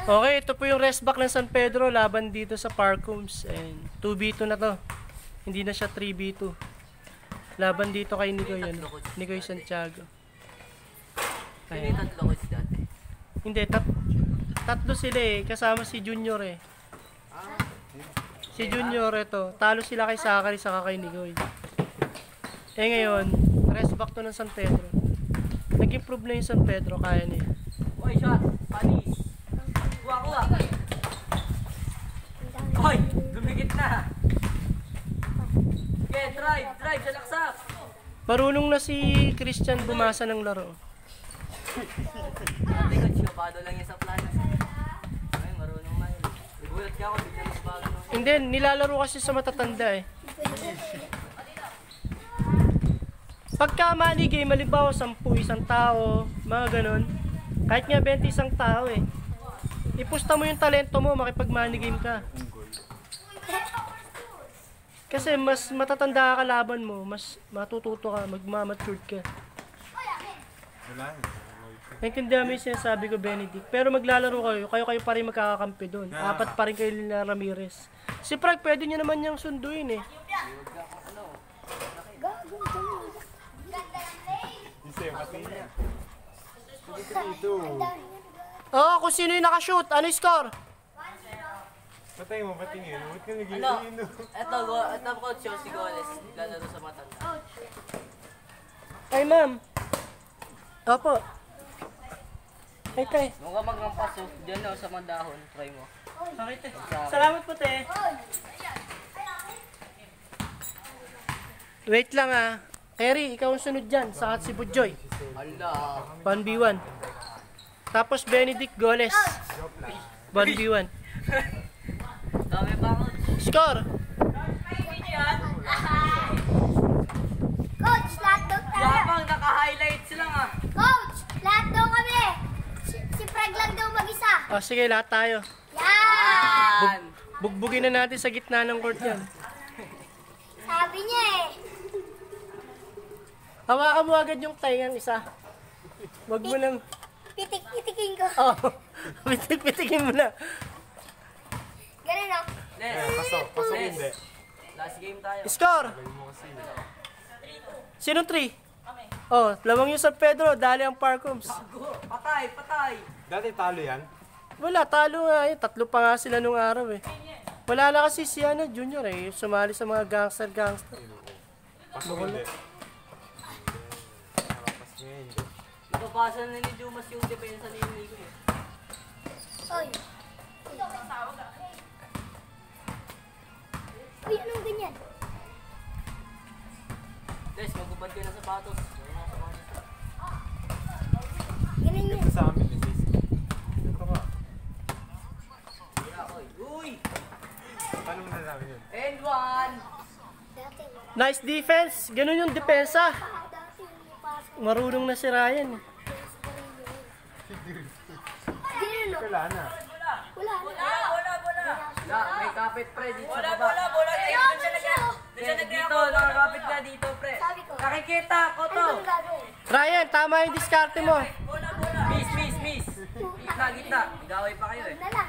Okay, ito po yung rest back ng San Pedro laban dito sa Parkhomes. And 2v2 na to. Hindi na siya 3v2. Laban dito kay Nicoy, Nicoy Santiago. Hindi tatlo coach dati. Hindi, tatlo sila eh. Kasama si Junior eh. Si Junior ito. Talo sila kay Zachary saka kay Nicoy. Eh ngayon, rest back to ng San Pedro. Nag-improve na yung San Pedro, kaya niya. Oy, shot! Panis! Kuha! Oy! Dumikit na! Okay, drive! Sa laksak! Marunong na si Christian bumasa ng laro. Dati coach, kapado lang yung sa plano. Ay, marunong na yun. Nagulat ka ako, bigla mas bago nung... Hindi, nilalaro kasi sa matatanda eh. Pagka money game, halimbawa 10 isang tao, mga ganun. Kahit nga 20 isang tao eh. Ipusta mo yung talento mo, makipag-money game ka. Kasi mas matatanda ka kalaban mo, mas matututo ka, magmamature ka. Naintindihan mo yung sinasabi ko, Benedict. Pero maglalaro kayo pa rin magkakakampi doon. 4 pa rin kayo nila Ramirez. Si Prag, pwede nyo naman niyang sunduin eh. Oo, kung sino yung nakashoot, ano yung score? Patay mo, patingin. Ba't ka Ano? Ito coach yung si Goles. Lalaro sa matanda. Ay, ma'am. Opo. Ay, tay. Huwag ka magkampas oh. Diyan na sa mandahon. Try mo. Okay, tay. Salamat po, te. Wait lang ah. Kerry, ikaw ang sunod dyan. Saka si Budjoy. Ala. 1v1. Tapos Benedict Goles. 1v1. Dami pa coach. Score! Coach, lahat daw tayo. Yapang, naka-highlights lang ah. Coach, lahat daw kami. Si Prag lang daw mag-isa. O sige, lahat tayo. Yan! Bugbugin na natin sa gitna ng court yan. Sabi niya eh. Hawakan mo agad yung taingang isa. Wag mo nang... Pitik-pitikin ko. Oh, pitik-pitikin mo na. Ganun o. Pasok hindi. Last game tayo. Score! Sinong 3? Oh, lamang yung San Pedro, dali ang Parkhomes. Patay! Dati talo yan. Wala, talo nga yun. 3 pa nga sila nung araw eh. Wala na kasi si Junior eh. Sumali sa mga gangster. Pasok hindi. Napapasa na ni Dumas yung depensa ni Nico eh. Oy. Uy, anong ganyan? Des, magubad ka na sapatos. Ganun yun. Ito sa amin. Ito ka. Uy! Paano mo namin yun? And one! Dati. Nice defense. Ganun yung depensa. Dati yung pasok. Marunong na si Ryan. Ganun o. Wala na. Wala. May kapit pre dito sa baba. Bola! Ayun, ano siya o. Dito, nakakapit ka dito pre. Sabi ko. Nakikita ko Ano to. bang gagawin? Ryan, tama yung diskarte mo. Miss. Gitna. Igaway pa kayo eh. Na lang.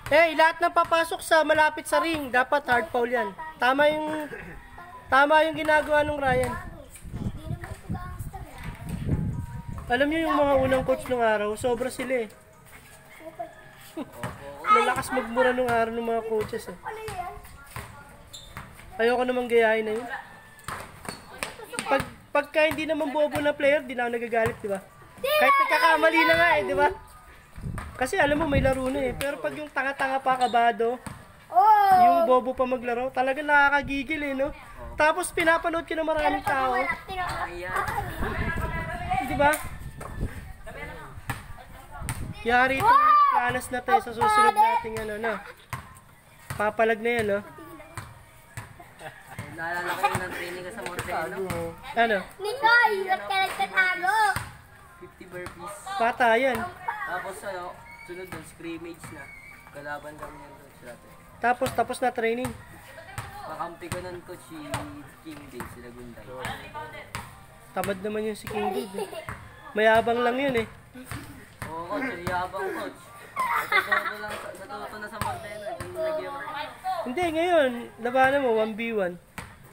Eh, lahat ng papasok sa malapit sa ring, dapat hard foul yan. Tama yung ginagawa ng Ryan. Hindi naman ito gangster. Alam niyo yung mga unang coach nung araw, sobra sila eh. Lalakas magmura nung araw ng mga coaches eh. Ano yan? Ayoko namang gayahin na yun. Pagka hindi naman bobo na player, di na ako nagagalit, di ba? Kahit nagkakamali na nga eh, di ba? Kasi alam mo, may laro na eh. Pero pag yung tanga-tanga pa kabado, Oh! yung bobo pa maglaro, talaga nakakagigil eh, no? Tapos pinapanood ka ng maraming tao, di ba? Yari itong planas na tayo sa susunod nating ano, no? Papalag na yan, no? Naalala ko yung training ka sa Morfeo. Ano? Nicoy, ba't ka nagtatago? 50 burpees. Patayan. Tapos sunod doon, scrimmage na. Kalaban kami yan coach natin. Tapos na training. Kakampi ko nun coach si King Day, sila Gunday. Tamad naman yung si King David. Eh. Mayabang lang yun eh. Oo coach, yabang coach. Natuto na sa Montana. Nag-game. Hindi, ngayon, labanan mo, 1v1.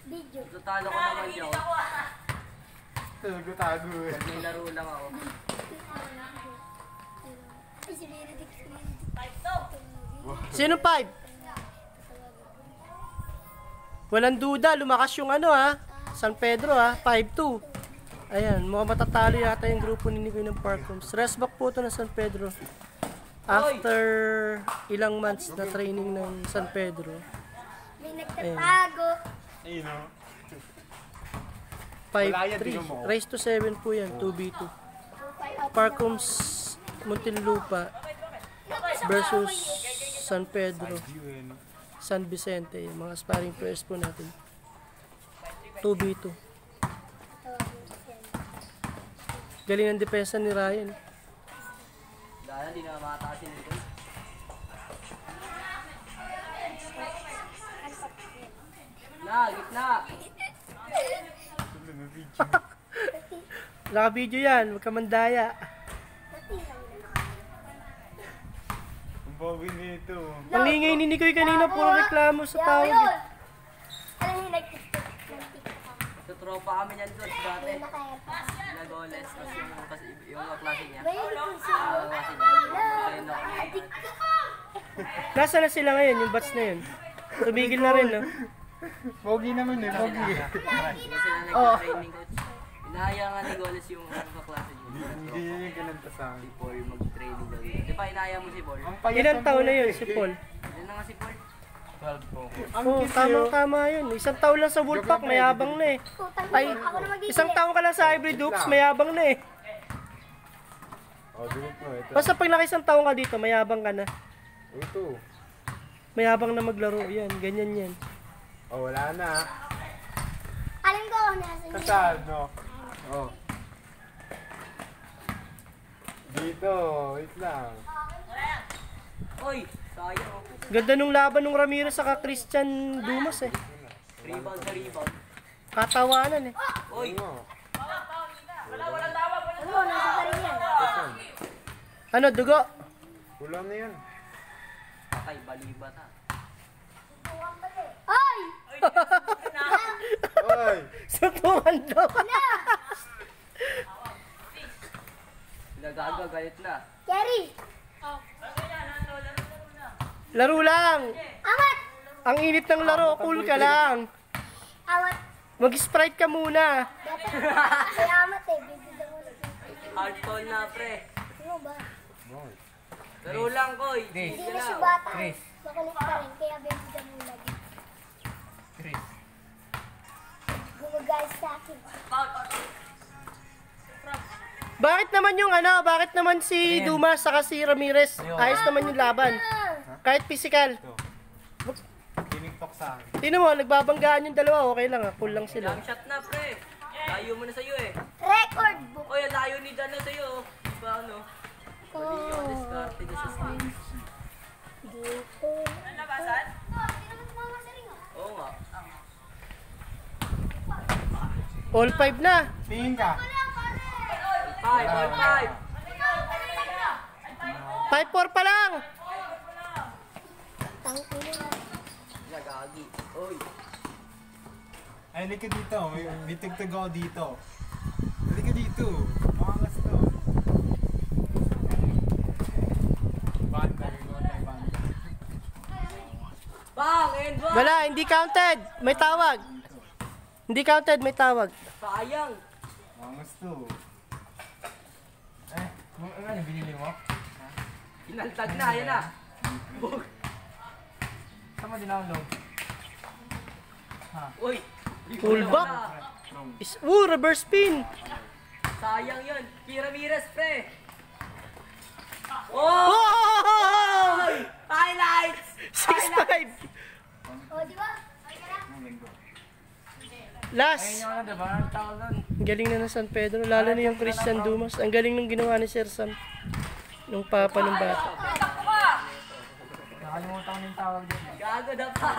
Video. Tutalo ko naman dyan. Tago eh. Pag may laro lang ako. Ay, si Benedict. Sino 5? Walang duda, lumakas yung ano ha. San Pedro ha, 5-2. Ayan, mukhang matatalo yata yung grupo ni Nicoy ng Parkhomes. Rest back po ito ng San Pedro. After ilang months na training ng San Pedro. May nagtatago. Ayun Wala yan, 5-3. tingnan mo. Race to 7 po yan, 2v2. Parkhomes Muntinlupa versus San Pedro, Yun. San Vicente. Yung mga sparring players po natin. 2v2. Galing ang depensa ni Ryan. Dahil hindi na makatasin nito. Gitna. Naka-video yan, huwag ka mandaya. Ang bawi nito. Ang ingay ni Nicoy kanina, puro reklamo sa Yaw tawag. yun. Alam mo, nag-tiktok ako. Sa tropa kami niyan doon dati. May nakayapa. Nagoles. Kasi yung klase niya. May hindi siya. Kasi ayun ako. Nasa na sila ngayon, yung batch na yun? Tumigil na rin, no? Pogi naman eh, pogi. Kasi sila nag-training coach. Inahaya nga ni Goles yung kaklase niya. Hindi yun yung kinanta sa akin. Si Paul mag-training daw yun. Di ba inahaya mo si Paul? Ang payat Ilang ng taon na buhay. yun, si Paul? Yun na nga si Paul. 12 po. Oo, tamang-tama yun. Isang taon lang sa Wolfpack, mayabang na eh. Putang Ay, ina, ako na mag-ibig. isang taon ka lang sa Hybrid Hoops, mayabang na eh. Oh, dito mo ito. Basta pag naka-isang taon ka dito, mayabang ka na. Ito. Mayabang na maglaro, yan, ganyan yan. Oh, wala na. Alam ko, nasa niya. Kasal, no? Oh. Dito, wait lang. Oy! Sayang oh. Ganda nung laban nung Ramirez saka Christian Dumas eh. Rebound sa rebound. Katawanan eh. Oy! Ano? Ano, nasa pa rin yan. Ano, dugo? Kulang na yan. Patay, balibat ha. Ay! Oy! Suntungan daw. Nagaga, galit na. Kerry! Laro lang. Awat! Ang init ng laro, cool ka lang. Awat! Mag-sprite ka muna. Dapat, ay amat eh. Bibigyan mo lang. Hard call na pre. Ano ba? Boy. Laro lang koy. Hindi na siya bata. Makulit pa rin, kaya bibigyan mo lagi. Gumagay sa akin. Bakit naman yung ano, bakit naman si Dumas saka si Ramirez? Ayos naman yung laban. Kahit physical. Tiniktok sa akin. Tingnan mo, nagbabanggaan yung dalawa, okay lang ah. Cool lang sila. Jump shot na pre. Layo mo na sa'yo eh. Record book. Oy, ang layo ni Dan na sa'yo. Paano? Mali yung diskarte niya sa stage. Dito. Oo nga. All 5 na. Tingin ka. 5. 5-4 pa lang. Tangina. Nagagi. Oy. Ay, halika dito. May tugtog ako dito. Halika dito. Makangas to. Banda. Banda. Bang! And one! Wala, hindi counted. May tawag. Hindi counted, may tawag. Sayang! Makangas to. Ano binili mo? Kinaltag na, yan na. Bug. Saan mo dinownload? Uy! Full back. Reverse spin. Sayang yun. Kira Ramirez, pre. Oh! Oh! Highlights! 6-5. O, di ba? Last. Ano diba? Ang tawag doon? Ang galing na ng San Pedro, lalo na yung Christian Dumas. Ang galing nung ginawa ni Sir Sam. Nung papa ng bata. Nakalimutan ko na yung tawag doon. Gago na pa.